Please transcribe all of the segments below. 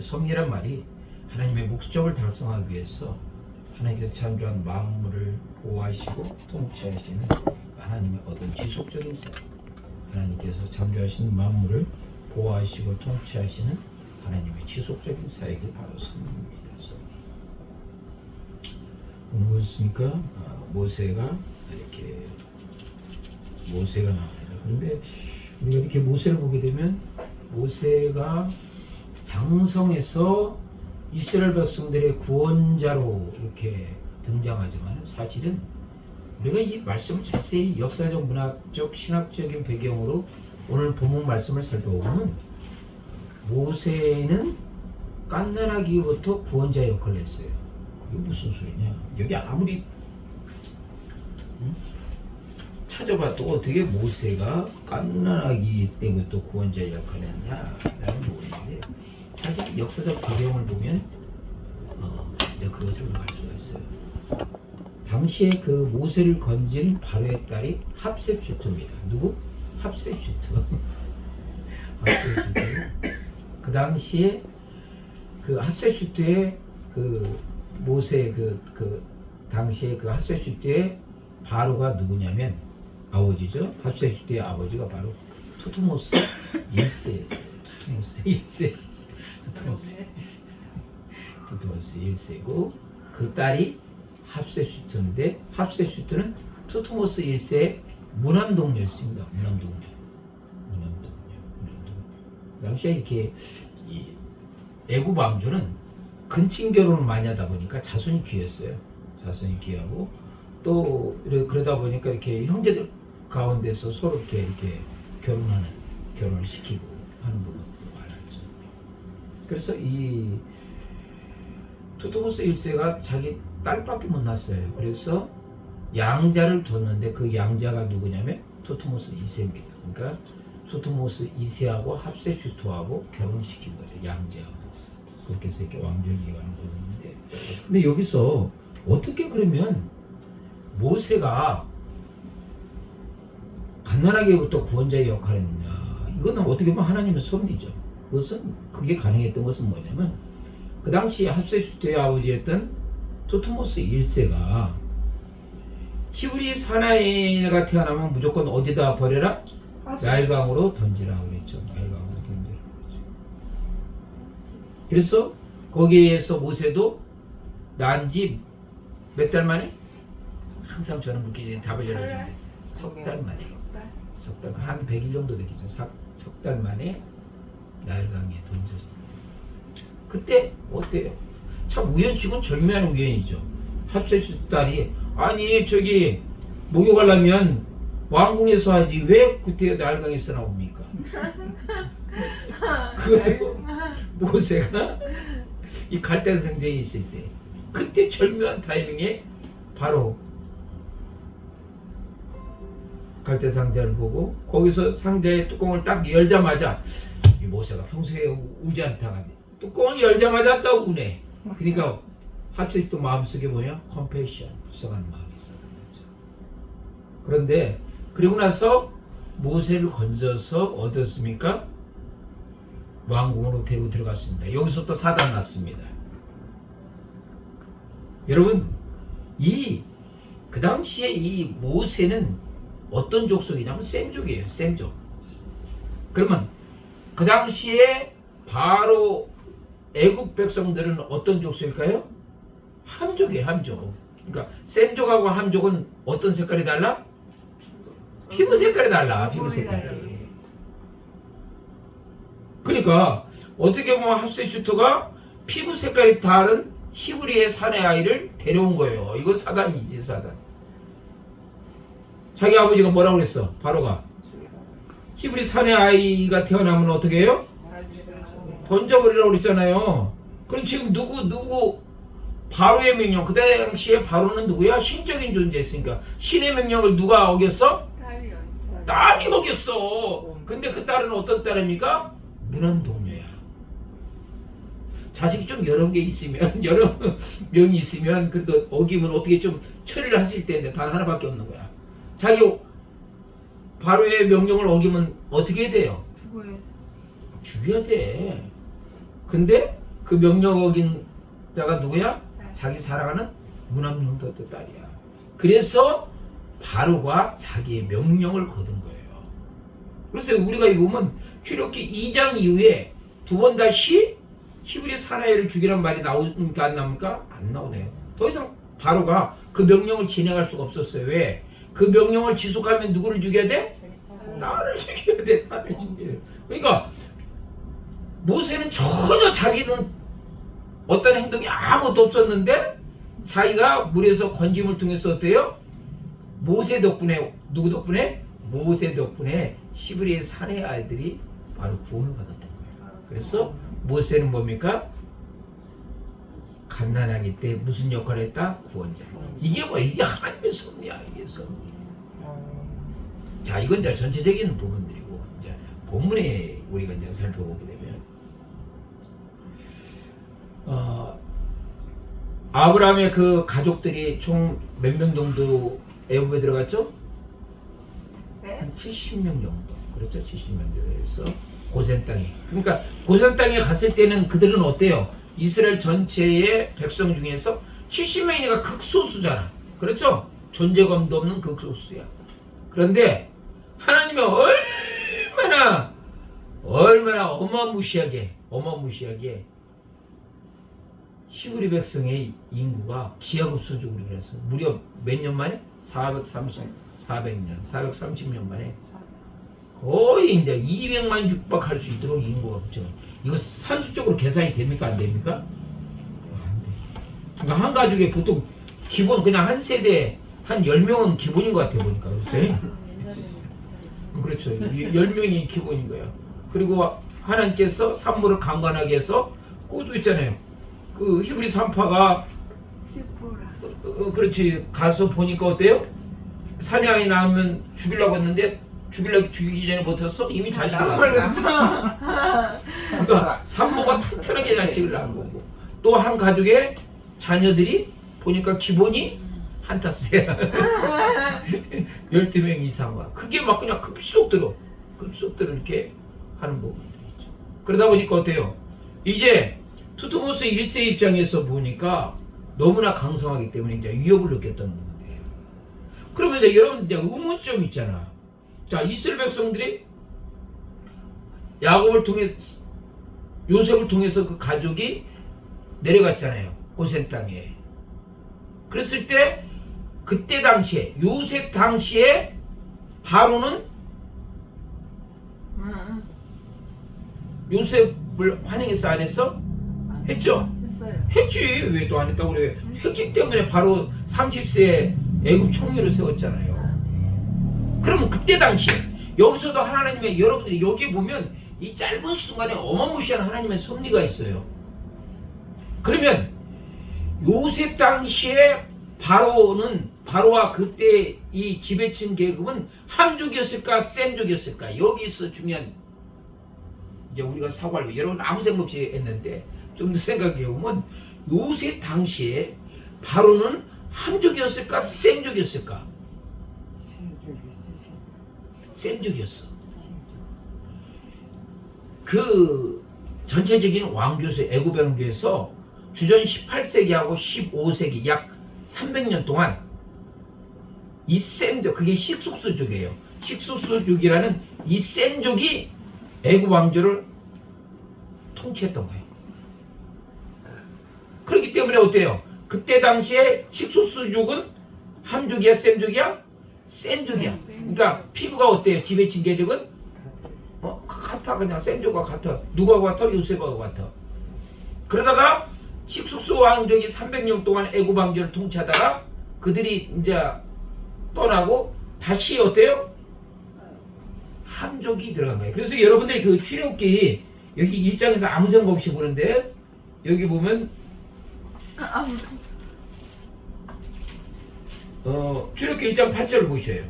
섭리란 말이 하나님의 목적을 달성하기 위해서 하나님께서 창조한 만물을 보호하시고 통치하시는 하나님의 어떤 지속적인 사역, 하나님께서 창조하시는 만물을 보호하시고 통치하시는 하나님의 지속적인 사역이 바로 섭리입니다. 오늘 보셨습니까? 모세가 이렇게 나옵니다. 그런데 우리가 이렇게 모세를 보게 되면 모세가 장성해서 이스라엘 백성들의 구원자로 이렇게 등장하지만 사실은 우리가 이 말씀을 자세히 역사적, 문학적, 신학적인 배경으로 오늘 본문 말씀을 살펴보면 모세는 갓난아기부터 구원자 역할을 했어요. 그게 무슨 소리냐? 여기 아무리 찾아봐도 어떻게 모세가 갓난아기 때부터 구원자 역할을 했냐라는 부분인데 사실 역사적 배경을 보면 이제 그것을 알 수가 있어요. 당시에 그 모세를 건진 바로의 딸이 합셋슈트입니다. 누구? 합셋슈트. 합셋슈트. 그 당시에 그 합셋슈트의 그 모세 그 당시에 그 합셋슈트의 바로가 누구냐면 아버지죠. 합셋슈트의 아버지가 바로 투트모스 1세였어요. 투트모스 1세고 그 딸이 합셋슈트인데 합셋슈트는 투트모스 1세의 무남동녀였습니다. 무남동녀. 당시에 이렇게 이 애굽 왕조는 근친 결혼을 많이 하다 보니까 자손이 귀했어요. 자손이 귀하고 또 그러다 보니까 이렇게 형제들 가운데서 서로 이렇게 결혼을 시키고 하는 부분도 많았죠. 그래서 이 투트모스 1세가 자기 딸밖에 못 낳았어요. 그래서 양자를 뒀는데 그 양자가 누구냐면 투트모스 2세입니다. 그러니까 투트모스 2세하고 합셋슈트하고 결혼시킨 거죠. 양자하고. 그렇게 해서 이렇게 왕조를 이어가는 부분인데 근데 여기서 어떻게 그러면 모세가 갓난아기부터 구원자의 역할을 했느냐. 이거는 어떻게 보면 하나님의 섭리죠. 그게 가능했던 것은 뭐냐면 그 당시에 합셋슈트의 아버지였던 투트모스 1세가 히브리 사나이가 태어나면 무조건 어디다 버려라? 나일강으로 던지라고 그랬죠. 나일강으로 던지라고 그랬죠. 그래서 거기에서 모세도 난 지 몇 달 만에? 항상 저는 묻기 답을 열어주는데 석 달 만에. 석 달, 한 100일 정도 되겠죠. 석 달 만에 나일강에 던져집니다. 그때 어때요? 참 우연치곤 절묘한 우연이죠. 합셋슈트 딸이 아니 저기 목욕하려면 왕궁에서 하지 왜 그때 나일강에서 나옵니까? 그것도 모세가 이 갈대 상자에 있을 때 그때 절묘한 타이밍에 바로 갈대 상자를 보고 거기서 상자의 뚜껑을 딱 열자마자 이 모세가 평소에 우지 않다가 뚜껑을 열자마자 딱 우네. 그러니까 합셋슈트 마음속에 뭐야? 컴패션, 불쌍한 마음이 있었던 거죠. 그런데 그리고 나서 모세를 건져서 얻었습니까? 왕궁으로 데리고 들어갔습니다. 여기서 또 사단 났습니다. 여러분, 그 당시에 이 모세는 어떤 족속이냐면 셈족이에요. 셈족. 그러면 그 당시에 바로 애굽 백성들은 어떤 족속일까요? 함족이에요. 함족. 그러니까 셈족하고 함족은 어떤 색깔이 달라? 피부 색깔이 달라. 피부 색깔이. 그러니까 어떻게 보면 합셋슈트가 피부 색깔이 다른 히브리의 사내 아이를 데려온 거예요. 이건 사단이지, 사단. 자기 아버지가 뭐라고 그랬어? 바로가 히브리 사내 아이가 태어나면 어떻게 해요? 던져버리라고 그랬잖아요. 그럼 지금 누구 바로의 명령, 그 당시에 바로는 누구야? 신적인 존재였으니까 신의 명령을 누가 어겼어? 딸이 어겼어. 근데 그 딸은 어떤 딸입니까? 무남동녀야. 자식이 좀 여러 개 있으면 여러 명이 있으면 그래도 어기면 어떻게 좀 처리를 하실 텐데 단 하나밖에 없는 거야. 자기 바로의 명령을 어기면 어떻게 돼요? 죽어야 돼. 근데 그 명령 어긴 자가 누구야? 자기 사랑하는 문합용도 딸이야. 그래서 바로가 자기의 명령을 거둔 거예요. 그래서 우리가 이 보면 출애굽기 2장 이후에 두 번 다시 히브리 사나이를 죽이란 말이 나옵니까 안 나옵니까? 안 나오네요. 더 이상 바로가 그 명령을 진행할 수가 없었어요. 왜? 그 명령을 지속하면 누구를 죽여야 돼? 나를 죽여야 돼. 나를 죽여야 돼. 그러니까 모세는 전혀 자기는 어떤 행동이 아무것도 없었는데 자기가 물에서 건짐을 통해서 어때요? 모세 덕분에, 누구 덕분에? 모세 덕분에 시브리의 사내 아이들이 바로 구원을 받았던 거예요. 그래서 모세는 뭡니까? 갓난아기 때 무슨 역할을 했다? 구원자. 이게 뭐야? 이게 하나님의 섭리야. 이게 섭리. 자, 이건 이제 전체적인 부분들이고, 이제 본문에 우리가 이제 살펴보게 되면, 아브라함의 그 가족들이 총 몇 명 정도 애굽에 들어갔죠? 한 70명 정도. 그렇죠? 70명 정도에서 고센 땅에. 그러니까 고센 땅에 갔을 때는 그들은 어때요? 이스라엘 전체의 백성 중에서 70명이니까 극소수잖아. 그렇죠? 존재감도 없는 극소수야. 그런데 하나님이 얼마나 어마무시하게 히브리 백성의 인구가 기하급수적으로 그랬어. 무려 몇 년 만에? 430년 만에 거의 이제 200만 육박할 수 있도록 인구가 급증. 이거 산수적으로 계산이 됩니까? 안 됩니까? 안 돼. 그러니까 한 가족에 보통 기본 그냥 한 세대에 한 10명은 기본인 것 같아 보니까. 그렇죠? 그렇죠. 10명이 기본인 거야. 그리고 하나님께서 산물을 강건하게 해서 그것도 있잖아요. 그 히브리 산파가 그렇지 가서 보니까 어때요? 사냥이 나오면 죽이려고 했는데 죽이기 전에 버텼어? 이미 자식을 낳았어. 그러니까 산모가 튼튼하게 자식을 낳은 거고 또 한 가족의 자녀들이 보니까 기본이 한타스야. 12명 이상과 그게 막 그냥 급속도로 이렇게 하는 부분들이 있죠. 그러다 보니까 어때요? 이제 투트모스 1세 입장에서 보니까 너무나 강성하기 때문에 이제 위협을 느꼈던 부분이에요. 그러면 이제 여러분 이제 의문점 있잖아. 자, 이스라엘 백성들이 야곱을 통해 요셉을 통해서 그 가족이 내려갔잖아요. 고센 땅에. 그랬을 때 그때 당시에 요셉 당시에 바로는 요셉을 환영했어 안 했어? 했죠? 했지. 왜 또 안 했다고 그래? 했기 때문에 바로 30세에 애굽 총리를 세웠잖아요. 그러면 그때 당시에 여기서도 하나님의 여러분들이 여기 보면 이 짧은 순간에 어마무시한 하나님의 섭리가 있어요. 그러면 요셉 당시에 바로와 그때 이 지배층 계급은 함족이었을까 셈족이었을까? 여기서 중요한 이제 우리가 사고할 여러분 아무 생각 없이 했는데 좀 더 생각해 보면 요셉 당시에 바로는 함족이었을까 셈족이었을까? 셈족이었어. 그 전체적인 왕조에서 애굽 왕조에서 주전 18세기하고 15세기 약 300년 동안 이 셈족, 그게 식소수족이에요. 식소수족이라는 이 셈족이 애굽 왕조를 통치했던 거예요. 그렇기 때문에 어때요? 그때 당시에 식소수족은 함족이야 셈족이야? 셈족이야. 그러니까 피부가 어때요? 지배층 계급은 같아. 그냥 셈족과 같아. 누가 같아? 요셉하고 같아. 그러다가 식소수 왕족이 300년 동안 애굽 왕조를 통치하다가 그들이 이제 떠나고 다시 어때요? 함족이 들어간 거예요. 그래서 여러분들이 그 출애굽기 여기 1장에서 아무 생각 없이 보는데 여기 보면 출애굽기 1장 8절을 보셔요.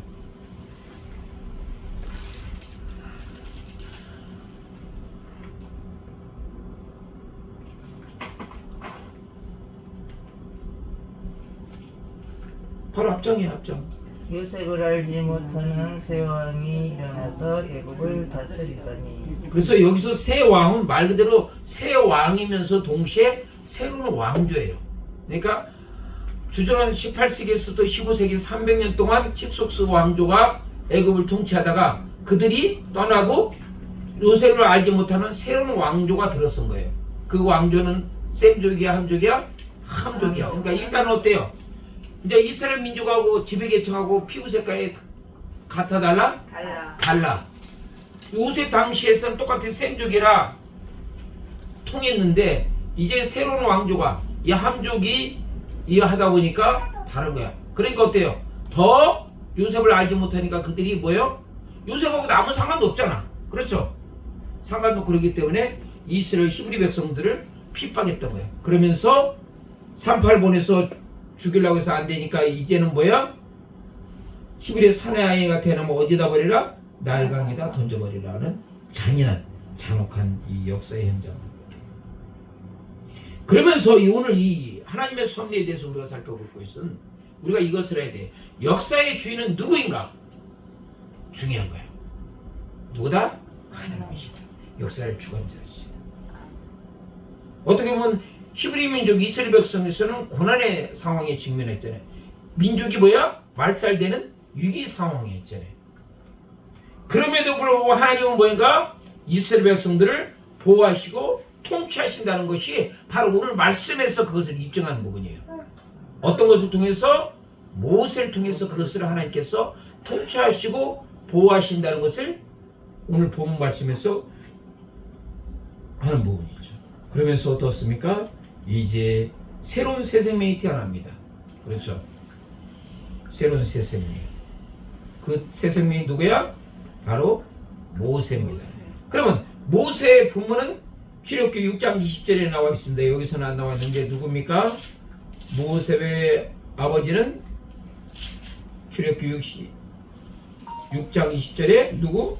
바로 앞장이에요, 앞장. 요셉을 알지 못하는 새 왕이 일어나서 애굽을 다스리더니. 그래서 여기서 새 왕은 말 그대로 새 왕이면서 동시에 새로운 왕조예요. 그러니까 주전 18세기에서부터 15세기 300년 동안 칙속스 왕조가 애굽을 통치하다가 그들이 떠나고 요셉을 알지 못하는 새로운 왕조가 들어선 거예요. 그 왕조는 셈족이야, 함족이야? 함족이야. 그러니까 일단 어때요? 이제 이스라엘 민족하고 지배계층하고 피부 색깔이 같아 달라? 달라. 요셉 당시에서는 똑같은 셈족이라 통했는데 이제 새로운 왕조가 이 함족이 이 하다 보니까 다른 거야. 그러니까 어때요? 더 요셉을 알지 못하니까 그들이 뭐예요? 요셉하고 아무 상관도 없잖아. 그렇죠? 상관도 없고 그러기 때문에 이스라엘 히브리 백성들을 핍박했던 거예요. 그러면서 38 보내서 죽이려고 해서 안 되니까 이제는 뭐야? 히브리 사내아이가 태어나면 어디다 버리라? 나일강에다 던져버리라는 잔인한 잔혹한 이 역사의 현장. 그러면서 오늘 이 하나님의 섭리에 대해서 우리가 살펴볼 것은 우리가 이것을 해야 돼. 역사의 주인은 누구인가? 중요한 거야. 누구다? 하나님이시다. 역사의 주관자시다. 어떻게 보면 히브리 민족 이스라엘 백성에서는 고난의 상황에 직면했잖아요. 민족이 뭐야? 말살되는 위기 상황에 있잖아요. 그럼에도 불구하고 하나님은 뭐인가? 이스라엘 백성들을 보호하시고 통치하신다는 것이 바로 오늘 말씀에서 그것을 입증하는 부분이에요. 어떤 것을 통해서? 모세를 통해서 그것을 하나님께서 통치하시고 보호하신다는 것을 오늘 본 말씀에서 하는 부분이죠. 그러면서 어떻습니까? 이제 새로운 새 생명이 태어납니다. 그렇죠? 새로운 새 생명. 그 새 생명이 누구야? 바로 모세입니다. 그러면 모세의 부모는 출애굽기 6장 20절에 나와 있습니다. 여기서는 안 나왔는데 누굽니까? 모세의 아버지는 출애굽기 6장 20절에 누구?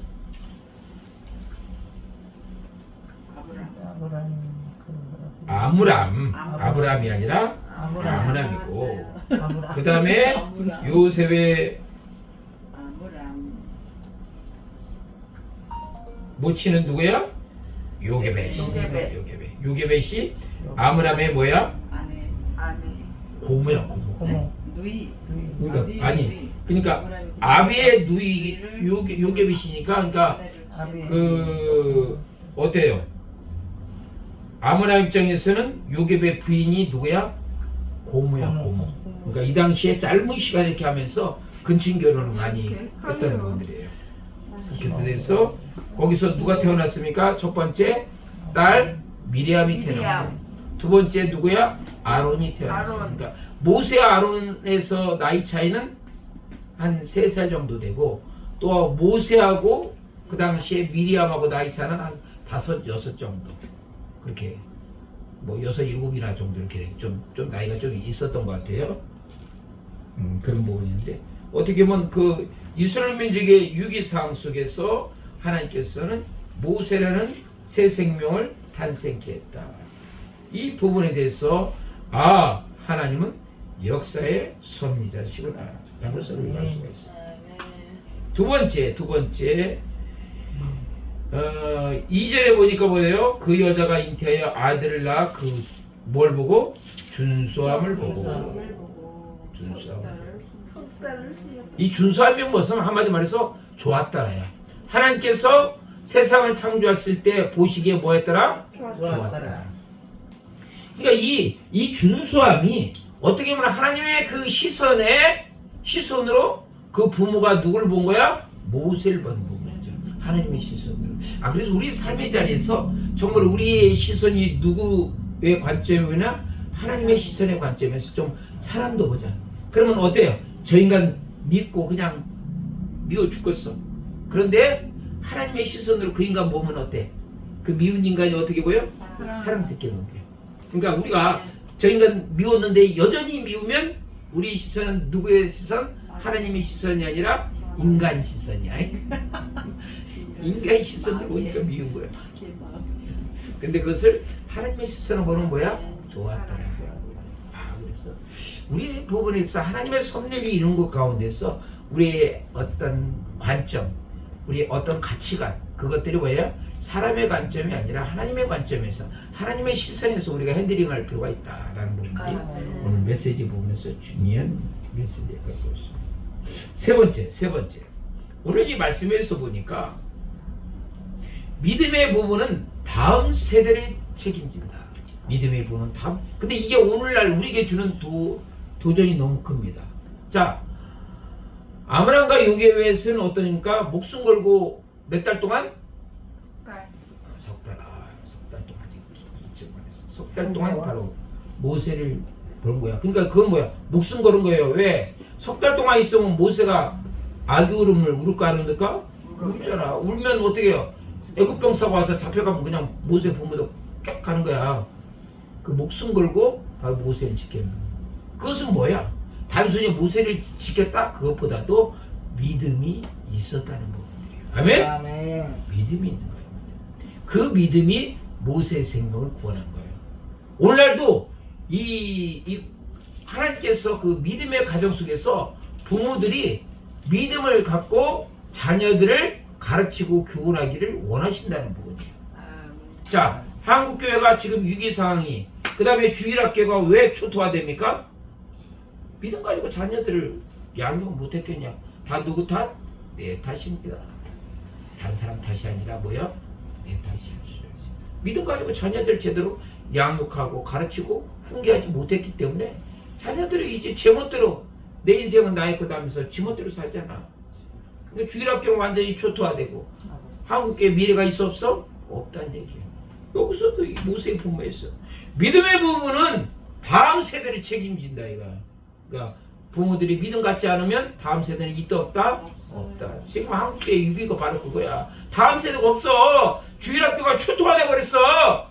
아브람이 아니라 아브람이고 그 다음에 요셉의 모친은 누구야? 요게벳이 아므람의 뭐야? 고모야, 고모. 누이. 그러니까 아니, 그러니까 아비의 누이 요게벳이니까 그러니까 그 어때요? 아므람 입장에서는 요게벳 부인이 누구야? 고모야, 고모. 그러니까 이 당시에 짧은 시간 이렇게 하면서 근친 결혼을 많이 했던 분들이에요. 그렇게 돼서 거기서 누가 태어났습니까? 첫 번째 딸 미리암이 태어났고 두 번째 누구야? 아론이 태어났습니다. 그러니까 모세와 아론에서 나이 차이는 한 3살 정도 되고 또 모세하고 그 당시에 미리암하고 나이 차는 한 5, 6 정도 그렇게 뭐 6, 7이나 정도 이렇게 좀 나이가 좀 있었던 것 같아요. 그런 부분인데 어떻게 보면 그 이스라엘 민족의 유기사항 속에서 하나님께서는 모세라는 새 생명을 탄생케 했다. 이 부분에 대해서 하나님은 역사의 섭리자시구나 라는 것을 우리가 알 수가 있습니다. 두 번째 2절에 보니까 뭐예요? 그 여자가 잉태하여 아들을 낳아 그 뭘 보고? 준수함을 보고 준수함을 이 준수함이 무엇은 한마디 말해서 좋았다라야. 하나님께서 세상을 창조했을 때 보시기에 뭐 했더라? 좋았더라. 그러니까 이 준수함이 어떻게 보면 하나님의 그 시선으로 그 부모가 누굴 본 거야? 모세를 본 부모죠. 하나님의 시선으로. 그래서 우리 삶의 자리에서 정말 우리의 시선이 누구의 관점이나 하나님의 시선의 관점에서 좀 사람도 보자. 그러면 어때요? 저 인간 믿고 그냥 미워 죽겠어. 그런데 하나님의 시선으로 그 인간 보면 어때? 그 미운 인간이 어떻게 보여? 사랑스럽게 보여. 그러니까 우리가 저 인간 미웠는데 여전히 미우면 우리 시선은 누구의 시선? 하나님의 시선이 아니라 인간 시선이야. 인간 시선으로 보니까 미운 거야. 근데 그것을 하나님의 시선으로 보는 뭐야? 좋았더라. 그래서 우리 부분에서 하나님의 섭리를 이룬 것 가운데서 우리의 어떤 관점, 우리의 어떤 가치관, 그것들이 뭐예요? 사람의 관점이 아니라 하나님의 관점에서, 하나님의 시선에서 우리가 핸들링할 필요가 있다라는 부분이 오늘 메시지 부분에서 중요한 메시지를 갖고 있습니다. 세 번째. 오늘 이 말씀에서 보니까 믿음의 부분은 다음 세대를 책임진다. 믿음의 부분은 다음. 근데 이게 오늘날 우리에게 주는 도전이 너무 큽니다. 자, 아브라함과 요게벳은 어떠니까 목숨 걸고 몇 달 동안? 석 달 동안 석 달 동안 바로 모세를 그런 거야. 그러니까 그건 뭐야? 목숨 걸은 거예요. 왜? 석 달 동안 있으면 모세가 아기 울음을 울을까 안 울을까? 울잖아. 울면 어떻게 해요? 애굽 병사가 와서 잡혀가면 그냥 모세 부모도 깍 가는 거야. 그 목숨 걸고 바로 모세를 지켰는 거야. 그것은 뭐야? 단순히 모세를 지켰다? 그것보다도 믿음이 있었다는 부분이에요. 아멘? 아멘. 믿음이 있는 거예요. 그 믿음이 모세의 생명을 구원한 거예요. 오늘날도 이 하나님께서 그 믿음의 가정 속에서 부모들이 믿음을 갖고 자녀들을 가르치고 교훈하기를 원하신다는 부분이에요. 자, 한국교회가 지금 위기 상황이, 그 다음에 주일학교가 왜 초토화됩니까? 믿음 가지고 자녀들을 양육 못했겠냐? 다 누구 탓? 내 탓입니다. 다른 사람 탓이 아니라 뭐야? 내 탓이야. 믿음 가지고 자녀들 제대로 양육하고 가르치고 훈계하지 못했기 때문에 자녀들이 이제 제멋대로 내 인생은 나의 거다 하면서 지멋대로 살잖아. 근데 주일학교는 완전히 초토화되고 한국교회 미래가 있어 없어? 없다는 얘기예요. 여기서도 이 모세의 부모에서 믿음의 부분은 다음 세대를 책임진다 이거. 그러니까 부모들이 믿음 갖지 않으면 다음 세대는 있다 없다? 없다. 지금 한국교회 유비가 바로 그거야. 다음 세대가 없어. 주일학교가 초토화돼 버렸어.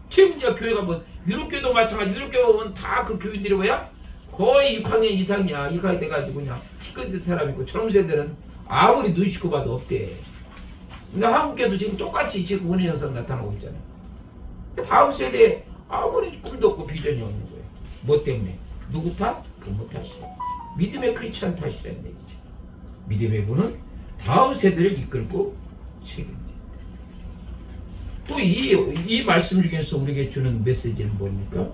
지금 이제 교회가 뭐 유럽교도 마찬가지. 유럽교 보면 다 그 교인들이 뭐야? 거의 6학년 이상이야. 이렇게 돼가지고 그냥 키 큰 사람 있고 젊은 세대는 아무리 눈 씻고 봐도 없대. 근데 한국교도 지금 똑같이 지금 은혜 현상 나타나고 있잖아. 다음 세대에 아무리 꿈도 없고 비전이 없는 거예요. 뭐 때문에? 누구 탓? 부모 탓이야. 믿음의 크리스찬 탓이라는 얘기죠. 믿음의 분은 다음 세대를 이끌고 책임져. 또 이 말씀 중에서 우리에게 주는 메시지는 뭡니까?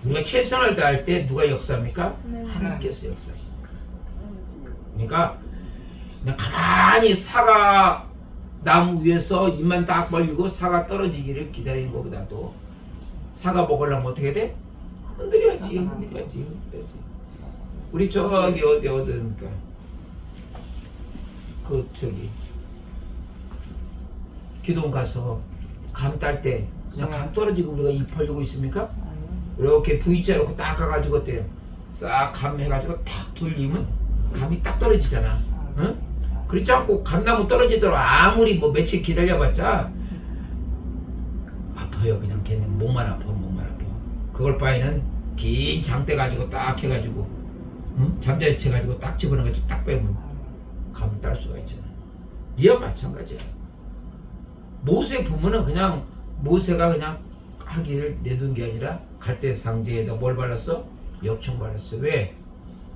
우리가 최선을 다할 때 누가 역사합니까? 하나님께서 역사하십니다. 그러니까 그냥 가만히 사과 나무 위에서 입만 딱 벌리고 사과 떨어지기를 기다리는 것보다도 사과 먹으려면 어떻게 돼? 흔들어야지. 우리 저기 어디입니까? 그 저기 기동 가서 감 딸 때 그냥 감 떨어지고 우리가 입 벌리고 있습니까? 이렇게 V자로 딱 가가지고 어때요? 싹 감 해가지고 탁 돌리면 감이 딱 떨어지잖아. 응? 그렇지 않고 감나무 떨어지도록 아무리 뭐 며칠 기다려봤자 아파요. 그냥 걔는 목만 아파. 그걸 바에는 긴 장대 가지고 딱 해가지고 응? 잠자리채 가지고 딱 집어넣어가지고 딱 빼면 감을 딸 수가 있잖아. 이와 마찬가지야. 모세 부모는 그냥 모세가 그냥 하기를 내둔 게 아니라 갈대상제에다 뭘 발랐어? 역청 발랐어. 왜?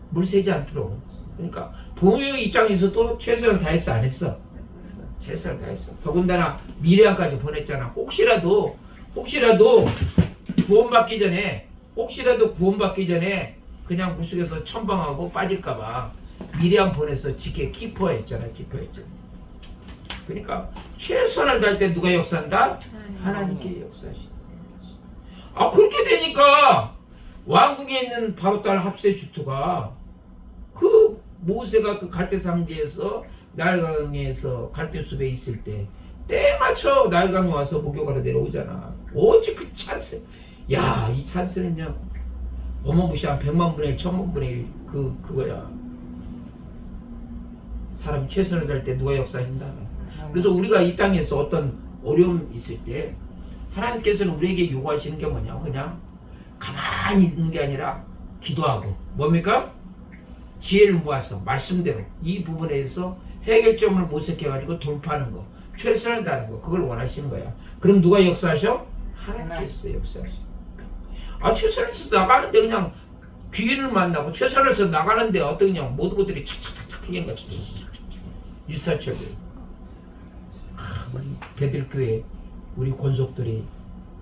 물 새지 않도록. 그러니까 부모의 입장에서도 최선을 다했어 안 했어? 최선을 다했어. 더군다나 미래안까지 보냈잖아. 혹시라도 구원받기 전에 그냥 물속에서 첨방하고 빠질까봐 미래안 보내서 키퍼했잖아. 그러니까 최선을 다할 때 누가 역사한다? 하나님께 역사하신다. 아 그렇게 되니까 왕궁에 있는 바로딸 합세슈트가 그 모세가 그 갈대상지에서 나일강에서 갈대숲에 있을 때 맞춰 나일강에 와서 목욕하러 내려오잖아. 어찌 그 찬스. 야, 이 찬스는요 어마무시한 100만 분의 1, 1000만 분의 1 그거야. 사람이 최선을 다할 때 누가 역사하신다. 그래서 우리가 이 땅에서 어떤 어려움 있을 때 하나님께서는 우리에게 요구하시는 게 뭐냐? 그냥 가만히 있는 게 아니라 기도하고 뭡니까? 지혜를 모아서 말씀대로 이 부분에 대해서 해결점을 모색해가지고 돌파하는 거, 최선을 다하는 거, 그걸 원하시는 거야. 그럼 누가 역사하셔? 하나님께서 역사하셔. 아 최선을 다해서 나가는데 그냥 귀인을 만나고 최선을 해서 나가는데 어떤 그냥 모든 것들이 착착착착 풀리는 거야. 일사천리. 우리 배들교회 우리 권속들이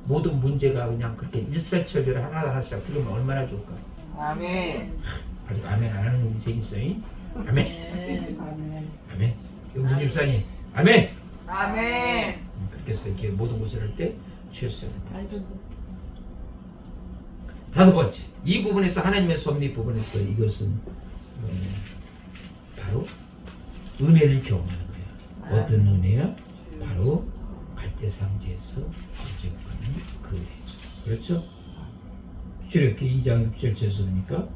모든 문제가 그냥 그렇게 일사천리로 하나하나씩 풀리면 얼마나 좋을까. 아멘. 아직 아멘 안 하는 인생 있어. 아멘. 아멘. 영수 집사님. 아멘. 아멘. 그렇게 해서 이렇게 모든 것을 할 때 최선을 다해서. 다섯 번째, 이 부분에서 하나님의 섭리 부분에서 이것은 바로 은혜를 경험하는 거야. 어떤 은혜야? 바로 갈대상제에서 건져가는 그 은혜죠. 그렇죠? 출애굽기 2장 6절에서 보니까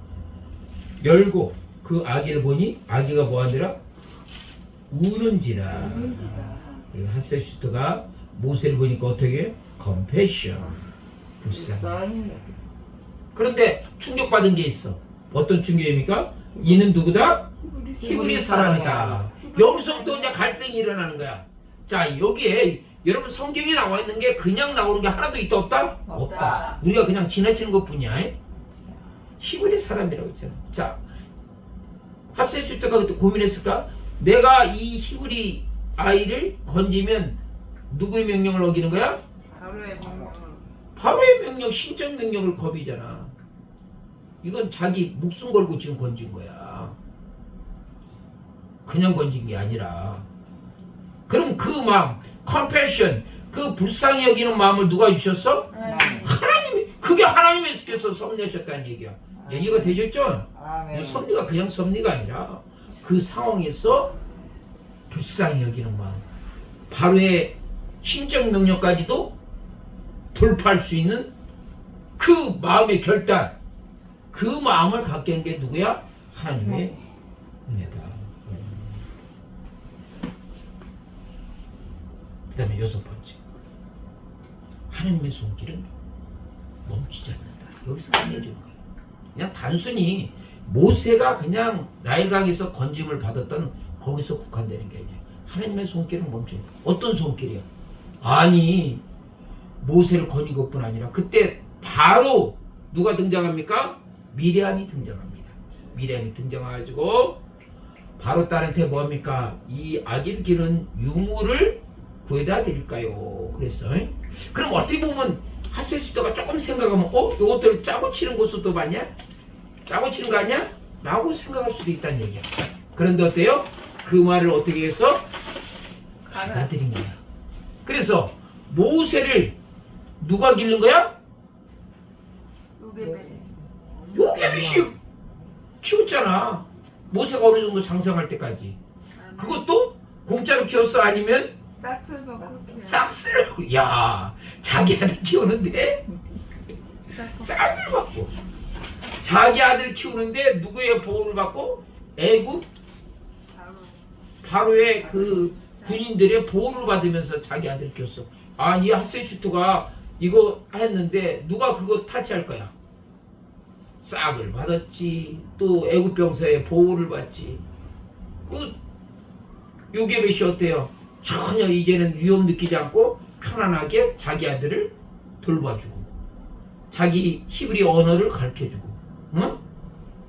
열고 그 아기를 보니 아기가 뭐하더라? 우는지라. 그리고 하세슈트가 모세를 보니까 어떻게 해? 컴패션. 불쌍해. 그런데 충격받은 게 있어. 어떤 충격입니까? 이는 누구다? 히브리 사람이다. 여기서부터 이제 갈등이 일어나는 거야. 자, 여기에 여러분 성경에 나와 있는 게 그냥 나오는 게 하나도 있다 없다? 없다. 우리가 그냥 지나치는 것 뿐이야. 히브리 사람이라고 했잖아. 자, 합세슈트가 그때 고민했을까? 내가 이 히브리 아이를 건지면 누구의 명령을 어기는 거야? 바로의 명령, 신적 명령을 거비잖아. 이건 자기 목숨 걸고 지금 건진 거야. 그냥 건진 게 아니라. 그럼 그 마음, 컴패션, 그 불쌍히 여기는 마음을 누가 주셨어? 하나님이. 그게 하나님께서 섭리하셨다는 얘기야. 야, 이해가 되셨죠? 섭리가 그냥 섭리가 아니라 그 상황에서 불쌍히 여기는 마음, 바로의 신적 명령까지도 돌파할 수 있는 그 마음의 결단, 그 마음을 갖게 한 게 누구야? 하나님의 은혜다. 그 다음에 여섯 번째, 하나님의 손길은 멈추지 않는다. 여기서 끝내주는 거예요. 그냥 단순히 모세가 그냥 나일강에서 건짐을 받았던 거기서 국한되는 게 아니야. 하나님의 손길은 멈추는 거야. 어떤 손길이야? 아니, 모세를 건진 것뿐 아니라 그때 바로 누가 등장합니까? 미리암이 등장합니다. 미리암이 등장해가지고 바로 딸한테 뭐합니까? 이 아기를 기른 유물을 구해다 드릴까요? 그랬어. 그럼 어떻게 보면 하세슈트가 조금 생각하면 이것들 짜고 치는 것도 봤냐? 짜고 치는 거 아니야? 라고 생각할 수도 있다는 얘기야. 그런데 어때요? 그 말을 어떻게 해서 받아들인 거야. 그래서 모세를 누가 기른 거야? 요게벳이 키웠잖아. 모세가 어느 정도 장성할 때까지. 그것도 공짜로 키웠어? 아니면 싹스를 받고. 야, 자기 아들 키우는데 싹을 받고. 자기 아들 키우는데 누구의 보호를 받고? 애굽 바로의 그 군인들의 보호를 받으면서 자기 아들 키웠어. 아니, 하세슈트가 이거 했는데 누가 그거 타치할 거야? 싹을 받았지. 또 애굽 병사의 보호를 받지. 그 요게벳이 어때요? 전혀 이제는 위험 느끼지 않고 편안하게 자기 아들을 돌봐주고 자기 히브리 언어를 가르쳐주고, 응?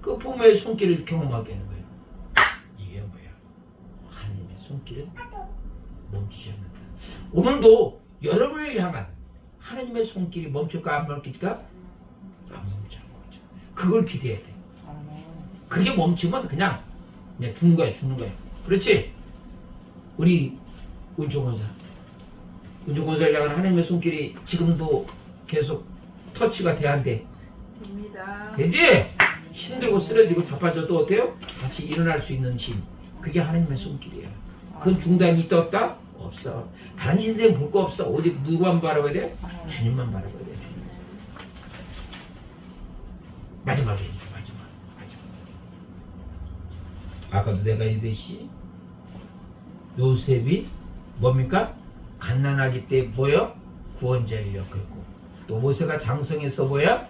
그 부모의 손길을 경험하게 하는 거예요. 이게 뭐야? 하나님의 손길은 멈추지 않는다. 오늘도 여러분을 향한 하나님의 손길이 멈출까 안 멈출까? 안 멈춰. 그걸 기대해야 돼. 그게 멈추면 그냥 죽는 거야, 죽는 거야. 그렇지? 우리 은총권사를 향한 하나님의 손길이 지금도 계속 터치가 돼야 안 돼? 됩니다. 되지? 힘들고 쓰러지고 자빠져도 어때요? 다시 일어날 수 있는 힘. 그게 하나님의 손길이야. 그건 중단이 있다 없다? 없어. 다른 인생 볼 거 없어. 오직 누구만 바라봐야 돼? 주님만 바라봐야 돼. 주님. 마지막에 이제 마지막. 아까도 내가 얘기했듯이 요셉이 뭡니까? 갓난아기 때 뭐야? 구원자의 역했고, 또 모세가 장성해서 뭐야?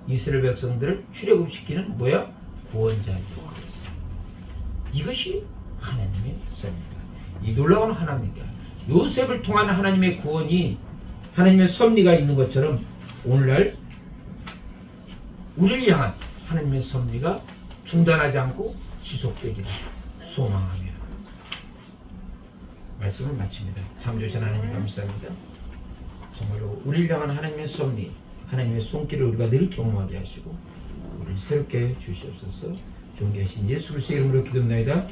이스라엘 백성들을 출애굽시키는 뭐야? 구원자의 역했어. 이것이 하나님의 섭리다. 이 놀라운 하나님이다. 요셉을 통한 하나님의 구원이, 하나님의 섭리가 있는 것처럼 오늘날 우리를 향한 하나님의 섭리가 중단하지 않고 지속되기를 소망하며 말씀을 마칩니다. 참 좋으신 하나님 감사합니다. 정말로 우리를 향한 하나님의 섭리, 하나님의 손길을 우리가 늘 경험하게 하시고 우리를 새롭게 주시옵소서. 존귀하신 예수 그리스도의 이름으로 기도합나이다.